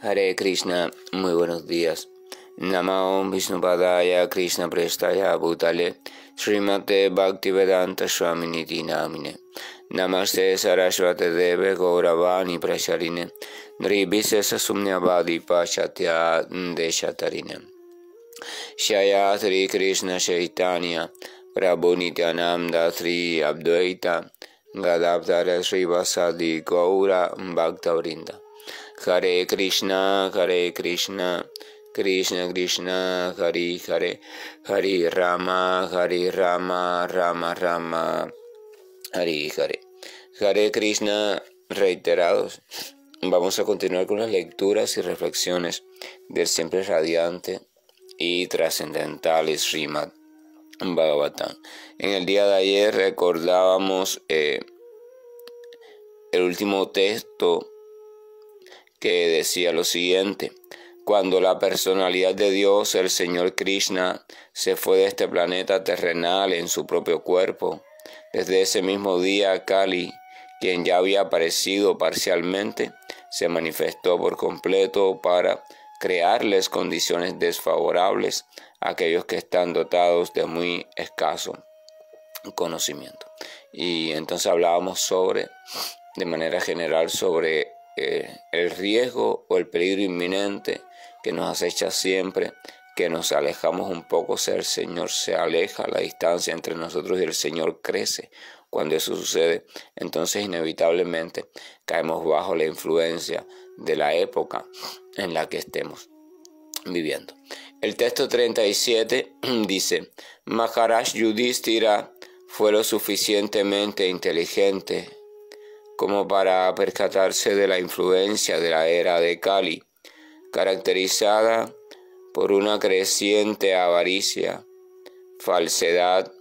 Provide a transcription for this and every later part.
Hare Krishna, muy buenos días. Namo Om Vishnupadaya Krishna Prestaya Bhutale Srimate Bhaktivedanta Swaminiti Namine Namaste Saraswate Deve Gauravani Prasharine Nribhisesa Sumnyavadi Pachatya Deshatarine Shaya Sri Krishna Chaitanya Prabhu Nityananda Sri Advaita Gadavdara Sri Vasadi Gaura Bhaktavrinda Hare Krishna, Krishna Krishna, Hare Hare, Hare Rama, Rama Rama, Hare Hare. Hare Krishna reiterados. Vamos a continuar con las lecturas y reflexiones del siempre radiante y trascendental Srimad Bhagavatam. En el día de ayer recordábamos el último texto que decía lo siguiente: cuando la personalidad de Dios, el Señor Krishna, se fue de este planeta terrenal en su propio cuerpo, desde ese mismo día Kali, quien ya había aparecido parcialmente, se manifestó por completo para crearles condiciones desfavorables a aquellos que están dotados de muy escaso conocimiento. Y entonces hablábamos de manera general, sobre el riesgo o el peligro inminente que nos acecha siempre que nos alejamos un poco. El Señor se aleja, la distancia entre nosotros y el Señor crece. Cuando eso sucede, entonces inevitablemente caemos bajo la influencia de la época en la que estemos viviendo. El texto 37 dice: Maharaj Yudhishthira fue lo suficientemente inteligente como para percatarse de la influencia de la era de Kali, caracterizada por una creciente avaricia, falsedad,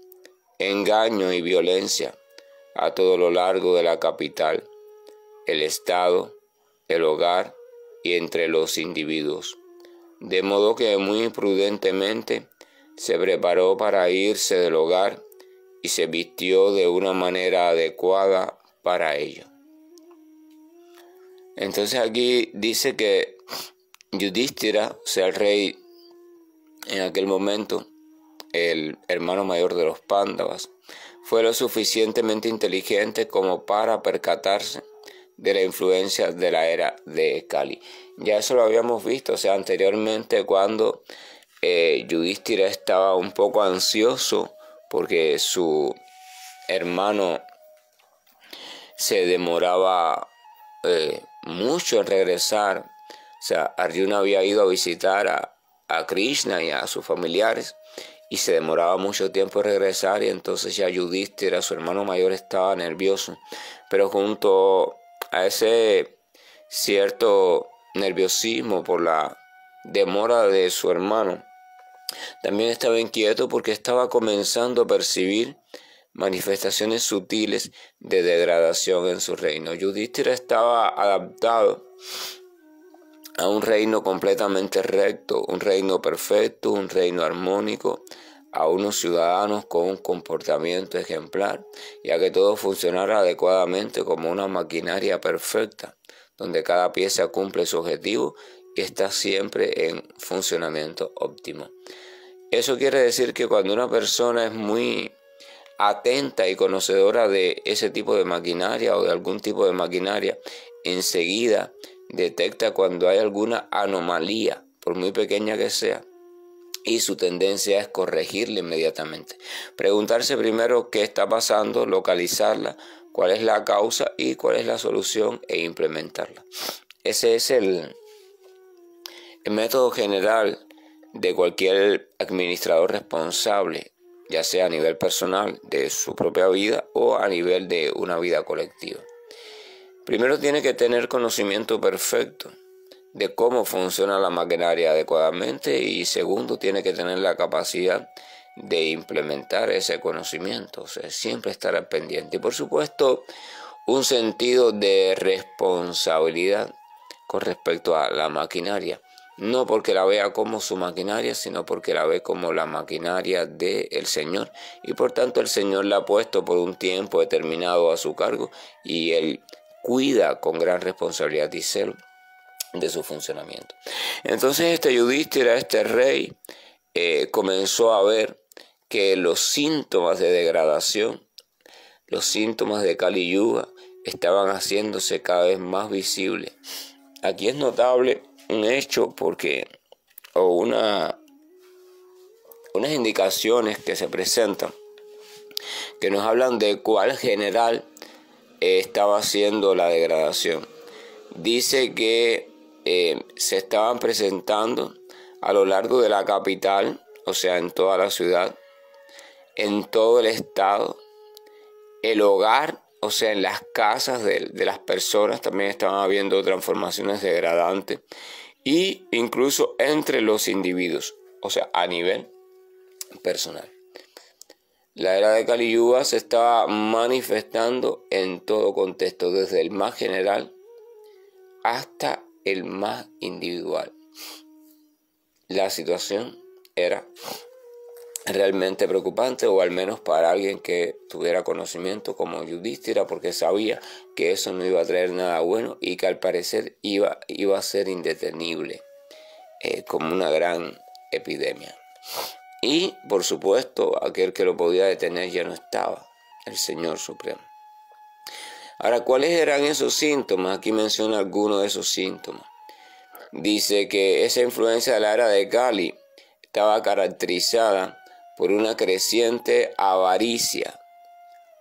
engaño y violencia a todo lo largo de la capital, el Estado, el hogar y entre los individuos. De modo que muy prudentemente se preparó para irse del hogar y se vistió de una manera adecuada para ello. Entonces aquí dice que Yudhishthira, o sea, el rey en aquel momento, el hermano mayor de los Pándavas, fue lo suficientemente inteligente como para percatarse de la influencia de la era de Kali. Ya eso lo habíamos visto, o sea, anteriormente, cuando Yudhishthira estaba un poco ansioso porque su hermano se demoraba mucho en regresar. O sea, Arjuna había ido a visitar a Krishna y a sus familiares y se demoraba mucho tiempo en regresar, y entonces ya Yudhishthira, su hermano mayor, estaba nervioso. Pero junto a ese cierto nerviosismo por la demora de su hermano, también estaba inquieto porque estaba comenzando a percibir manifestaciones sutiles de degradación en su reino. Yudhishthira estaba adaptado a un reino completamente recto, un reino perfecto, un reino armónico, a unos ciudadanos con un comportamiento ejemplar, y a que todo funcionara adecuadamente como una maquinaria perfecta, donde cada pieza cumple su objetivo y está siempre en funcionamiento óptimo. Eso quiere decir que cuando una persona es muy atenta y conocedora de ese tipo de maquinaria o de algún tipo de maquinaria, enseguida detecta cuando hay alguna anomalía, por muy pequeña que sea, y su tendencia es corregirla inmediatamente. Preguntarse primero qué está pasando, localizarla, cuál es la causa y cuál es la solución, e implementarla. Ese es el método general de cualquier administrador responsable, ya sea a nivel personal de su propia vida o a nivel de una vida colectiva. Primero tiene que tener conocimiento perfecto de cómo funciona la maquinaria adecuadamente, y segundo, tiene que tener la capacidad de implementar ese conocimiento, o sea, siempre estar al pendiente. Y por supuesto, un sentido de responsabilidad con respecto a la maquinaria, no porque la vea como su maquinaria, sino porque la ve como la maquinaria del Señor, y por tanto el Señor la ha puesto por un tiempo determinado a su cargo, y Él cuida con gran responsabilidad y celo de su funcionamiento. Entonces este Yudhishthira, este rey, comenzó a ver que los síntomas de degradación, los síntomas de Kali Yuga, estaban haciéndose cada vez más visibles. Aquí es notable un hecho unas indicaciones que se presentan que nos hablan de cuál general estaba haciendo la degradación. Dice que se estaban presentando a lo largo de la capital, o sea, en toda la ciudad, en todo el estado, el hogar, o sea, en las casas de las personas también estaban habiendo transformaciones degradantes, y incluso entre los individuos, o sea, a nivel personal. La era de Kali Yuga se estaba manifestando en todo contexto, desde el más general hasta el más individual. La situación era realmente preocupante, o al menos para alguien que tuviera conocimiento como Yudhishthira, porque sabía que eso no iba a traer nada bueno y que al parecer iba a ser indetenible, como una gran epidemia. Y, por supuesto, aquel que lo podía detener ya no estaba, el Señor Supremo. Ahora, ¿cuáles eran esos síntomas? Aquí menciona algunos de esos síntomas. Dice que esa influencia de la era de Kali estaba caracterizada por una creciente avaricia,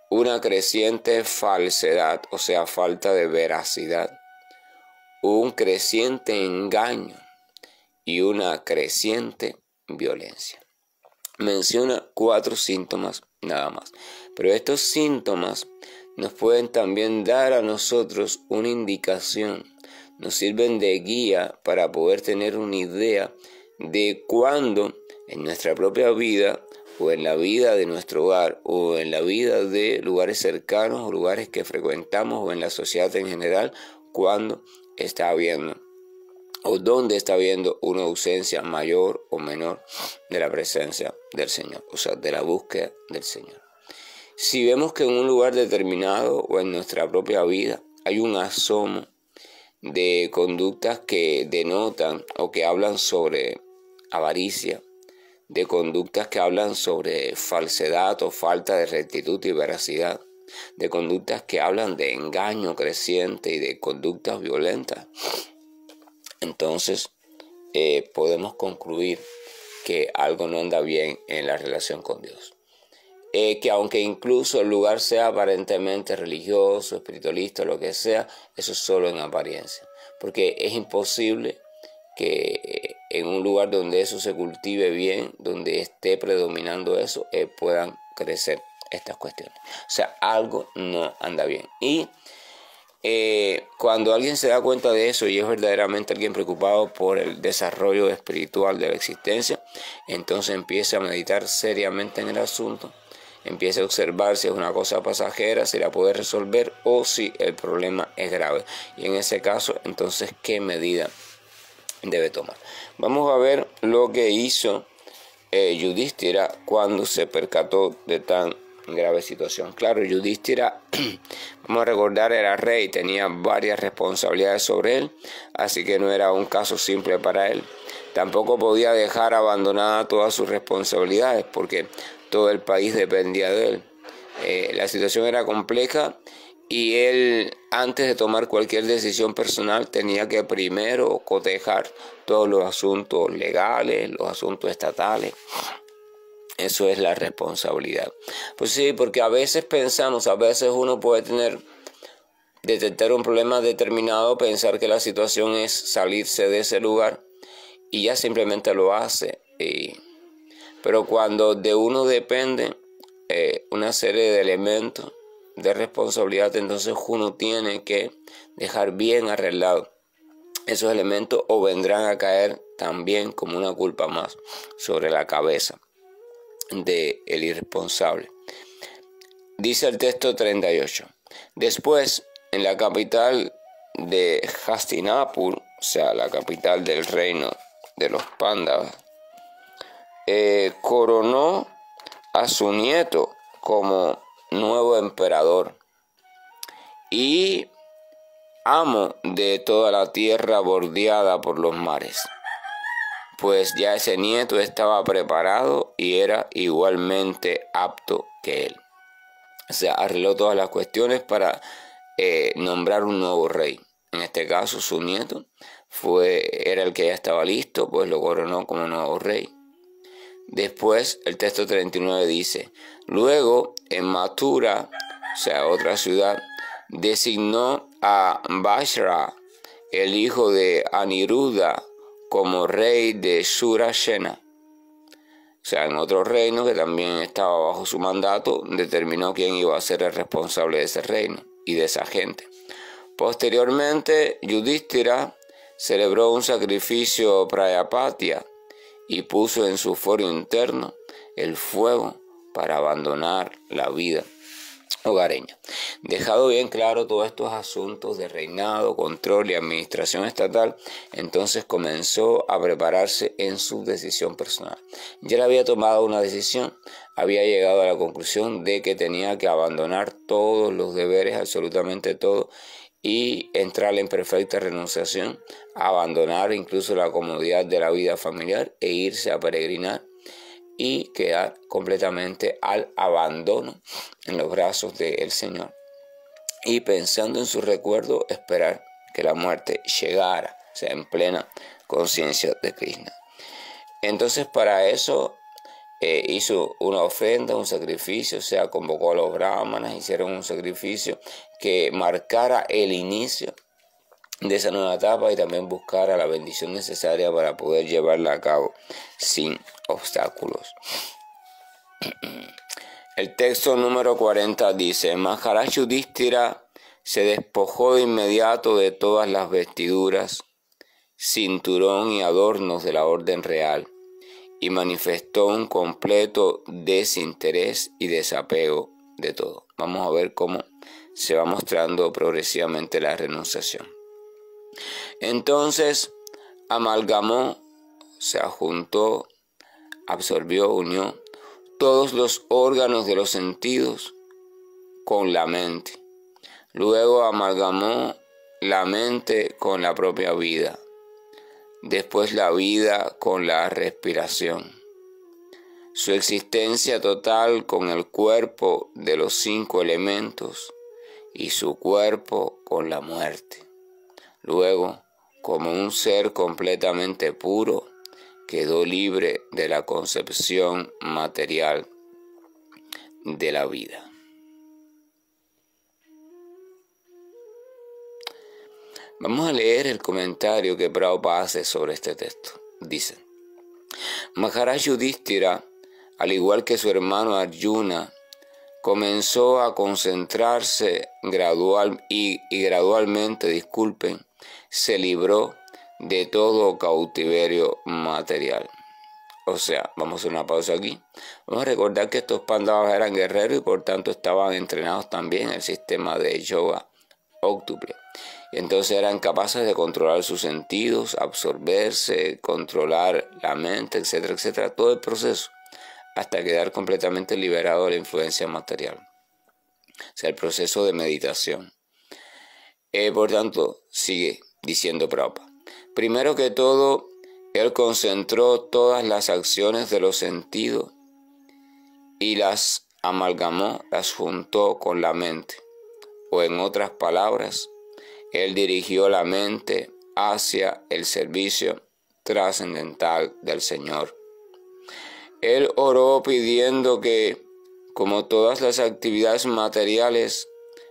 una creciente falsedad, o sea, falta de veracidad, un creciente engaño y una creciente violencia. Menciona 4 síntomas nada más, pero estos síntomas nos pueden también dar a nosotros una indicación, nos sirven de guía para poder tener una idea de cuándo en nuestra propia vida, o en la vida de nuestro hogar, o en la vida de lugares cercanos o lugares que frecuentamos, o en la sociedad en general, cuándo está habiendo o dónde está habiendo una ausencia mayor o menor de la presencia del Señor, o sea, de la búsqueda del Señor. Si vemos que en un lugar determinado o en nuestra propia vida hay un asomo de conductas que denotan o que hablan sobre avaricia, de conductas que hablan sobre falsedad o falta de rectitud y veracidad, de conductas que hablan de engaño creciente y de conductas violentas, entonces podemos concluir que algo no anda bien en la relación con Dios. Que aunque incluso el lugar sea aparentemente religioso, espiritualista, lo que sea, eso es solo en apariencia. Porque es imposible que en un lugar donde eso se cultive bien, donde esté predominando eso, puedan crecer estas cuestiones. O sea, algo no anda bien. Y cuando alguien se da cuenta de eso y es verdaderamente alguien preocupado por el desarrollo espiritual de la existencia, entonces empieza a meditar seriamente en el asunto, empieza a observar si es una cosa pasajera, si la puede resolver o si el problema es grave. Y en ese caso, entonces, ¿qué medida debe tomar? Vamos a ver lo que hizo Yudhishthira cuando se percató de tan grave situación. Claro, Yudhishthira, vamos a recordar, era rey, tenía varias responsabilidades sobre él, así que no era un caso simple para él. Tampoco podía dejar abandonada todas sus responsabilidades porque todo el país dependía de él. La situación era compleja y él, antes de tomar cualquier decisión personal, tenía que primero cotejar todos los asuntos legales, los asuntos estatales. Eso es la responsabilidad. Pues sí, porque a veces pensamos, a veces uno puede detectar un problema determinado, pensar que la situación es salirse de ese lugar y ya simplemente lo hace. Pero cuando de uno depende una serie de elementos de responsabilidad, entonces uno tiene que dejar bien arreglado esos elementos o vendrán a caer también como una culpa más sobre la cabeza del irresponsable. Dice el texto 38. Después, en la capital de Hastinapur, o sea, la capital del reino de los Pándavas, coronó a su nieto como nuevo emperador y amo de toda la tierra bordeada por los mares. Pues ya ese nieto estaba preparado y era igualmente apto que él. O sea, arregló todas las cuestiones para nombrar un nuevo rey. En este caso, su nieto era el que ya estaba listo, pues lo coronó como nuevo rey. Después, el texto 39 dice: luego, en Mathura, o sea, otra ciudad, designó a Bashra, el hijo de Aniruddha, como rey de Surashena. O sea, en otro reino que también estaba bajo su mandato, determinó quién iba a ser el responsable de ese reino y de esa gente. Posteriormente, Yudhishthira celebró un sacrificio prayapatya y puso en su foro interno el fuego para abandonar la vida hogareña. Dejado bien claro todos estos asuntos de reinado, control y administración estatal, entonces comenzó a prepararse en su decisión personal. Ya le había tomado una decisión, había llegado a la conclusión de que tenía que abandonar todos los deberes, absolutamente todo, y entrar en perfecta renunciación, abandonar incluso la comodidad de la vida familiar e irse a peregrinar y quedar completamente al abandono en los brazos del Señor. Y pensando en su recuerdo, esperar que la muerte llegara, o sea, en plena conciencia de Krishna. Entonces, para eso hizo una ofrenda, un sacrificio, o sea, convocó a los brahmanas, hicieron un sacrificio que marcara el inicio de esa nueva etapa y también buscara la bendición necesaria para poder llevarla a cabo sin obstáculos. El texto número 40 dice: Maharaj Yudhishthira se despojó de inmediato de todas las vestiduras, cinturón y adornos de la orden real y manifestó un completo desinterés y desapego de todo. Vamos a ver cómo se va mostrando progresivamente la renunciación. Entonces amalgamó, se juntó, absorbió, unió todos los órganos de los sentidos con la mente. Luego amalgamó la mente con la propia vida. Después la vida con la respiración. Su existencia total con el cuerpo de los 5 elementos y su cuerpo con la muerte. Luego, como un ser completamente puro, quedó libre de la concepción material de la vida. Vamos a leer el comentario que Prabhupada hace sobre este texto. Dice: Maharaj Yudhishthira, al igual que su hermano Arjuna, comenzó a concentrarse gradualmente, se libró de todo cautiverio material. O sea, vamos a hacer una pausa aquí. Vamos a recordar que estos Pandavas eran guerreros y por tanto estaban entrenados también en el sistema de yoga óctuple. Entonces eran capaces de controlar sus sentidos, absorberse, controlar la mente, etcétera, etcétera, todo el proceso, hasta quedar completamente liberado de la influencia material. O sea, el proceso de meditación. Por tanto, sigue diciendo Prabhupada: primero que todo, él concentró todas las acciones de los sentidos y las amalgamó, las juntó con la mente. O en otras palabras, él dirigió la mente hacia el servicio trascendental del Señor. Él oró pidiendo que, como todas las actividades materiales,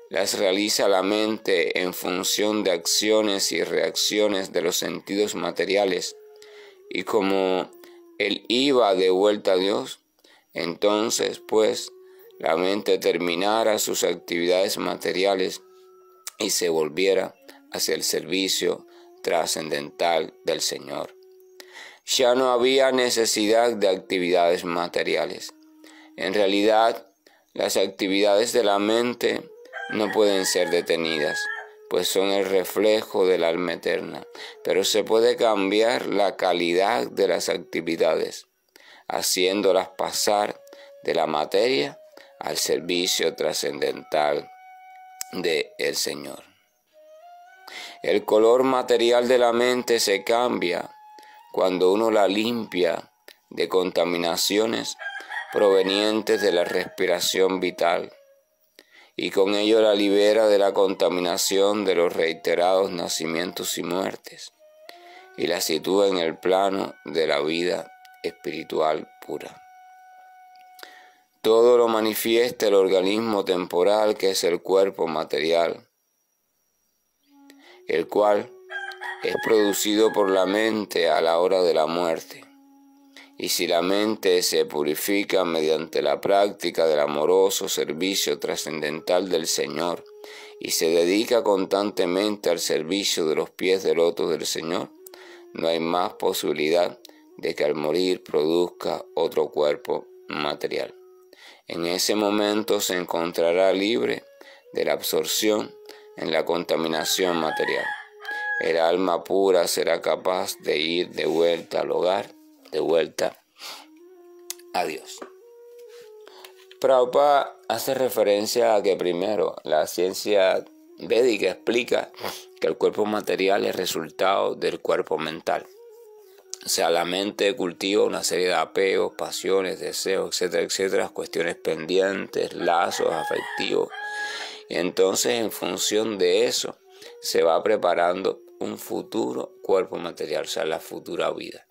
las realiza la mente en función de acciones y reacciones de los sentidos materiales, y como él iba de vuelta a Dios, entonces, pues, la mente terminara sus actividades materiales y se volviera hacia el servicio trascendental del Señor. Ya no había necesidad de actividades materiales. En realidad, las actividades de la mente no pueden ser detenidas, pues son el reflejo del alma eterna, pero se puede cambiar la calidad de las actividades, haciéndolas pasar de la materia al servicio trascendental del Señor. El color material de la mente se cambia cuando uno la limpia de contaminaciones provenientes de la respiración vital y con ello la libera de la contaminación de los reiterados nacimientos y muertes y la sitúa en el plano de la vida espiritual pura. Todo lo manifiesta el organismo temporal que es el cuerpo material, el cual es producido por la mente a la hora de la muerte. Y si la mente se purifica mediante la práctica del amoroso servicio trascendental del Señor y se dedica constantemente al servicio de los pies de loto del Señor, no hay más posibilidad de que al morir produzca otro cuerpo material. En ese momento se encontrará libre de la absorción en la contaminación material. El alma pura será capaz de ir de vuelta al hogar, de vuelta a Dios. Prabhupada hace referencia a que primero la ciencia védica explica que el cuerpo material es resultado del cuerpo mental. O sea, la mente cultiva una serie de apegos, pasiones, deseos, etcétera, etcétera, cuestiones pendientes, lazos afectivos. Y entonces, en función de eso, se va preparando un futuro cuerpo material, o sea, la futura vida.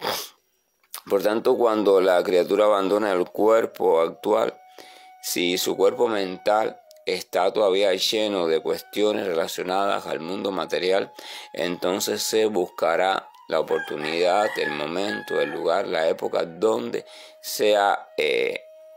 Por tanto, cuando la criatura abandona el cuerpo actual, si su cuerpo mental está todavía lleno de cuestiones relacionadas al mundo material, entonces se buscará la oportunidad, el momento, el lugar, la época donde sea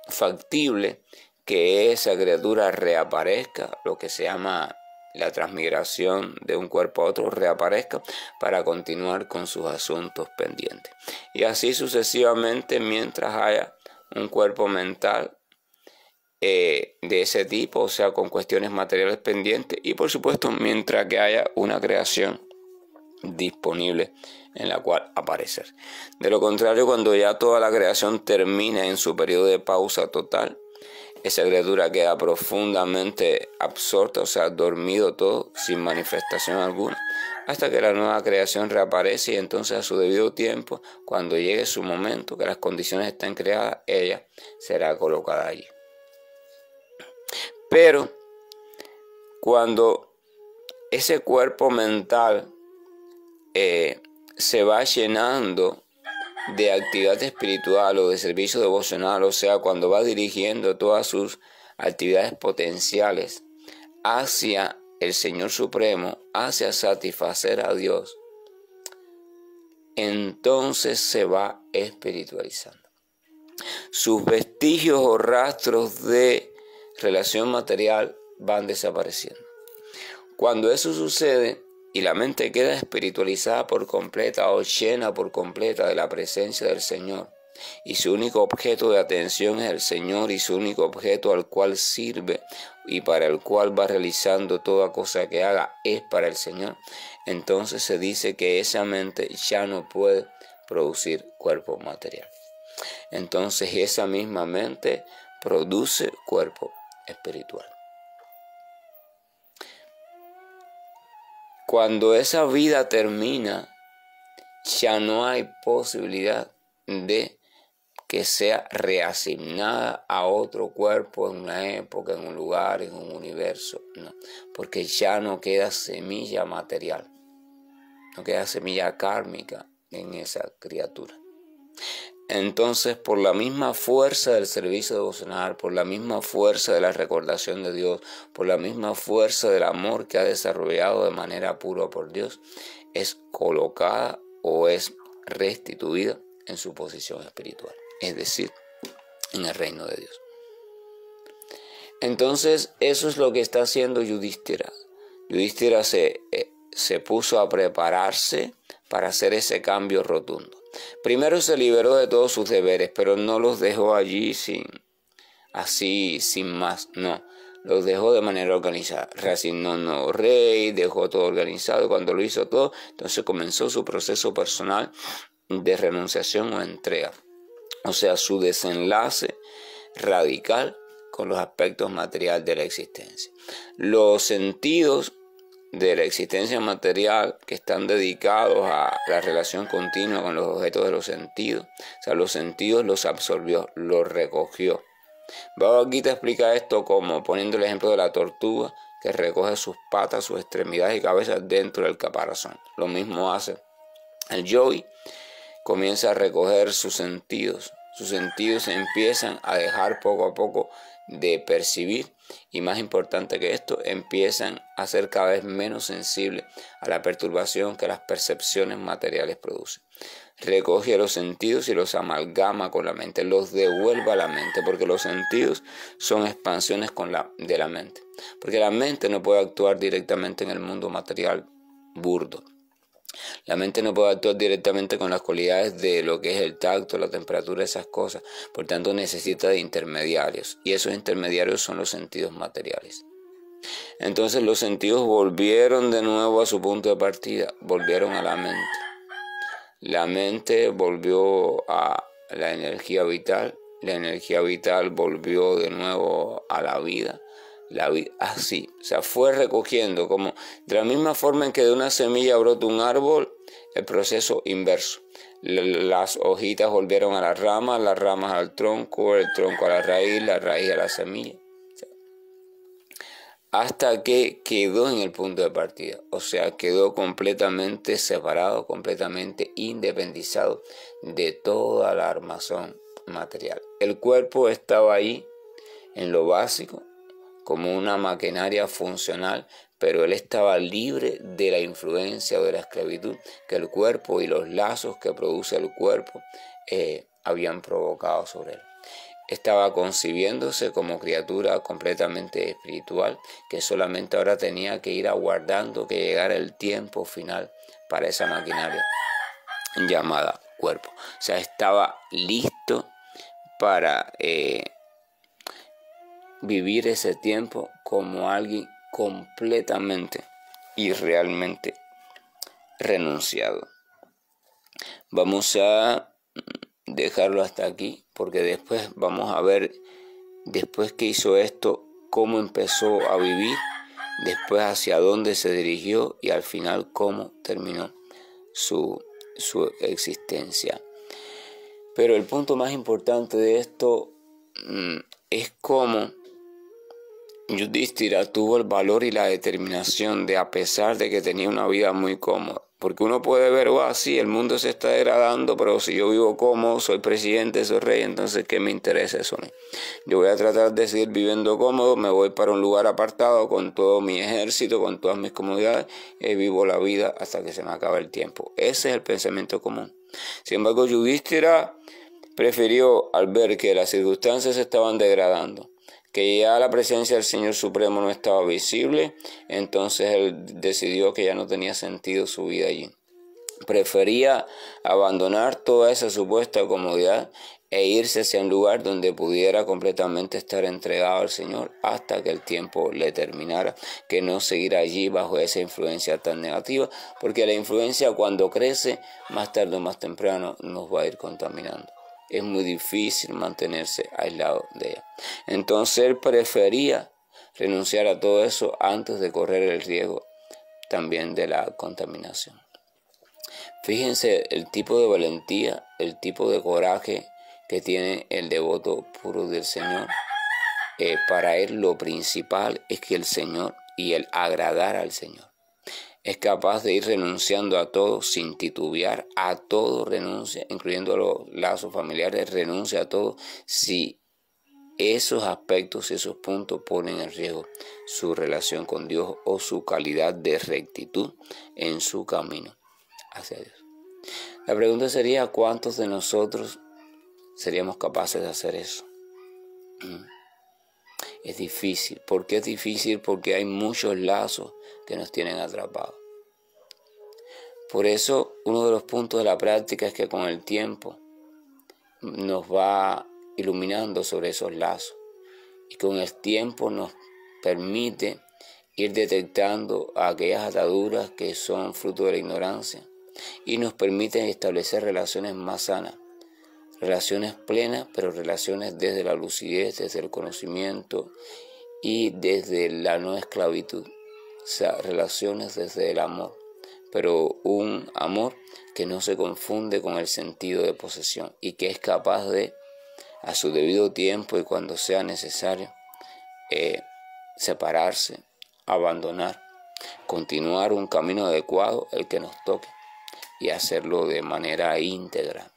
factible que esa criatura reaparezca, lo que se llama la transmigración de un cuerpo a otro, reaparezca para continuar con sus asuntos pendientes. Y así sucesivamente mientras haya un cuerpo mental de ese tipo, o sea, con cuestiones materiales pendientes, y por supuesto mientras que haya una creación disponible en la cual aparecer. De lo contrario, cuando ya toda la creación termina en su periodo de pausa total, esa criatura queda profundamente absorta, o sea, dormido todo, sin manifestación alguna, hasta que la nueva creación reaparece y entonces a su debido tiempo, cuando llegue su momento, que las condiciones estén creadas, ella será colocada allí. Pero cuando ese cuerpo mental se va llenando de actividad espiritual o de servicio devocional, o sea, cuando va dirigiendo todas sus actividades potenciales hacia el Señor Supremo, hacia satisfacer a Dios, entonces se va espiritualizando. Sus vestigios o rastros de relación material van desapareciendo. Cuando eso sucede y la mente queda espiritualizada por completa o llena por completa de la presencia del Señor, y su único objeto de atención es el Señor y su único objeto al cual sirve y para el cual va realizando toda cosa que haga es para el Señor, entonces se dice que esa mente ya no puede producir cuerpo material. Entonces esa misma mente produce cuerpo espiritual. Cuando esa vida termina, ya no hay posibilidad de que sea reasignada a otro cuerpo en una época, en un lugar, en un universo. No, porque ya no queda semilla material, no queda semilla kármica en esa criatura. Entonces, por la misma fuerza del servicio devocional, por la misma fuerza de la recordación de Dios, por la misma fuerza del amor que ha desarrollado de manera pura por Dios, es colocada o es restituida en su posición espiritual, es decir, en el reino de Dios. Entonces, eso es lo que está haciendo Yudhishthira. Yudhishthira se puso a prepararse para hacer ese cambio rotundo. Primero se liberó de todos sus deberes, pero no los dejó allí sin más, no. Los dejó de manera organizada. Reasignó un nuevo rey, dejó todo organizado. Cuando lo hizo todo, entonces comenzó su proceso personal de renunciación o entrega. O sea, su desenlace radical con los aspectos materiales de la existencia. Los sentidos de la existencia material que están dedicados a la relación continua con los objetos de los sentidos. O sea, los sentidos los absorbió, los recogió. Bhagavad Gita explica esto como poniendo el ejemplo de la tortuga que recoge sus patas, sus extremidades y cabezas dentro del caparazón. Lo mismo hace el yogi, comienza a recoger sus sentidos. Sus sentidos se empiezan a dejar poco a poco de percibir y, más importante que esto, empiezan a ser cada vez menos sensibles a la perturbación que las percepciones materiales producen. Recoge los sentidos y los amalgama con la mente, los devuelve a la mente, porque los sentidos son expansiones de la mente, porque la mente no puede actuar directamente en el mundo material burdo. La mente no puede actuar directamente con las cualidades de lo que es el tacto, la temperatura, esas cosas. Por tanto, necesita de intermediarios. Y esos intermediarios son los sentidos materiales. Entonces los sentidos volvieron de nuevo a su punto de partida. Volvieron a la mente. La mente volvió a la energía vital. La energía vital volvió de nuevo a la vida. Así, o sea, fue recogiendo como de la misma forma en que de una semilla brota un árbol, el proceso inverso. Las hojitas volvieron a las ramas al tronco, el tronco a la raíz a la semilla, hasta que quedó en el punto de partida, o sea, quedó completamente separado, completamente independizado de toda la armazón material. El cuerpo estaba ahí en lo básico, como una maquinaria funcional, pero él estaba libre de la influencia o de la esclavitud que el cuerpo y los lazos que produce el cuerpo habían provocado sobre él. Estaba concibiéndose como criatura completamente espiritual que solamente ahora tenía que ir aguardando que llegara el tiempo final para esa maquinaria llamada cuerpo. O sea, estaba listo para vivir ese tiempo como alguien completamente y realmente renunciado. Vamos a dejarlo hasta aquí porque después vamos a ver, después que hizo esto, cómo empezó a vivir, después hacia dónde se dirigió y al final cómo terminó su existencia. Pero el punto más importante de esto es cómo Yudhishthira tuvo el valor y la determinación de, a pesar de que tenía una vida muy cómoda, porque uno puede ver, sí, el mundo se está degradando, pero si yo vivo cómodo, soy presidente, soy rey, entonces ¿qué me interesa eso a mí? Yo voy a tratar de seguir viviendo cómodo, me voy para un lugar apartado con todo mi ejército, con todas mis comodidades, y vivo la vida hasta que se me acabe el tiempo. Ese es el pensamiento común. Sin embargo, Yudhishthira prefirió, al ver que las circunstancias se estaban degradando, que ya la presencia del Señor Supremo no estaba visible, entonces él decidió que ya no tenía sentido su vida allí. Prefería abandonar toda esa supuesta comodidad e irse hacia un lugar donde pudiera completamente estar entregado al Señor hasta que el tiempo le terminara, que no seguir allí bajo esa influencia tan negativa, porque la influencia cuando crece, más tarde o más temprano nos va a ir contaminando. Es muy difícil mantenerse aislado de ella. Entonces él prefería renunciar a todo eso antes de correr el riesgo también de la contaminación. Fíjense el tipo de valentía, el tipo de coraje que tiene el devoto puro del Señor. Para él lo principal es que el Señor y el agradar al Señor. Es capaz de ir renunciando a todo sin titubear, a todo renuncia, incluyendo a los lazos familiares, renuncia a todo si esos aspectos y esos puntos ponen en riesgo su relación con Dios o su calidad de rectitud en su camino hacia Dios. La pregunta sería, ¿cuántos de nosotros seríamos capaces de hacer eso? Es difícil. ¿Por qué es difícil? Porque hay muchos lazos que nos tienen atrapados. Por eso, uno de los puntos de la práctica es que con el tiempo nos va iluminando sobre esos lazos y con el tiempo nos permite ir detectando aquellas ataduras que son fruto de la ignorancia y nos permite establecer relaciones más sanas, relaciones plenas, pero relaciones desde la lucidez, desde el conocimiento y desde la no esclavitud relaciones desde el amor, pero un amor que no se confunde con el sentido de posesión y que es capaz de, a su debido tiempo y cuando sea necesario, separarse, abandonar, continuar un camino adecuado, el que nos toque, y hacerlo de manera íntegra.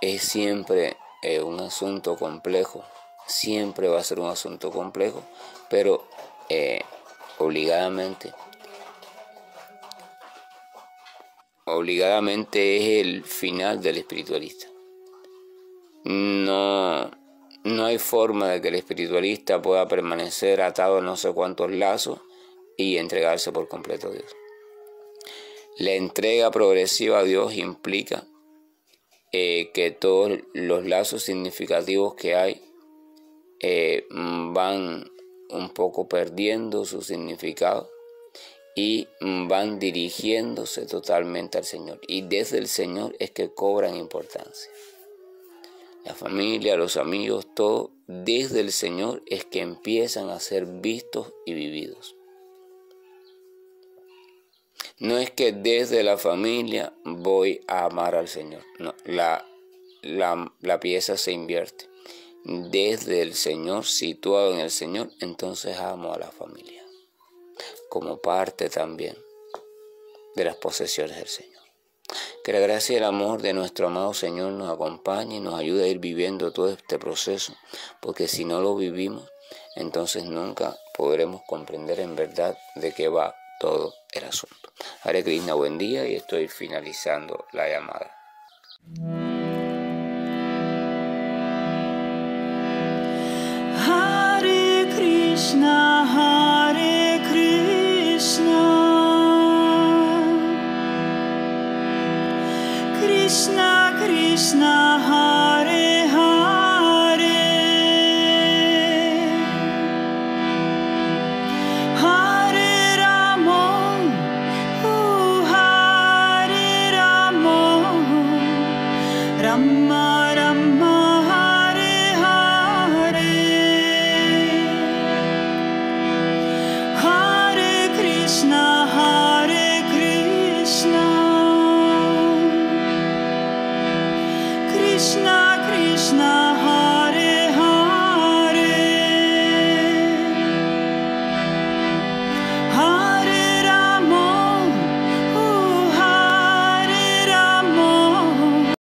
Es siempre un asunto complejo, siempre va a ser un asunto complejo, pero obligadamente es el final del espiritualista. No hay forma de que el espiritualista pueda permanecer atado a no sé cuántos lazos y entregarse por completo a Dios. La entrega progresiva a Dios implica que todos los lazos significativos que hay van un poco perdiendo su significado y van dirigiéndose totalmente al Señor. Y desde el Señor es que cobran importancia. La familia, los amigos, todo desde el Señor es que empiezan a ser vistos y vividos. No es que desde la familia voy a amar al Señor. No, la pieza se invierte. Desde el Señor, situado en el Señor, entonces amo a la familia, como parte también de las posesiones del Señor. Que la gracia y el amor de nuestro amado Señor nos acompañe y nos ayude a ir viviendo todo este proceso, porque si no lo vivimos, entonces nunca podremos comprender en verdad de qué va todo el asunto. Hare Krishna, buen día, y estoy finalizando la llamada. Hare Krishna, Hare Krishna, Krishna Krishna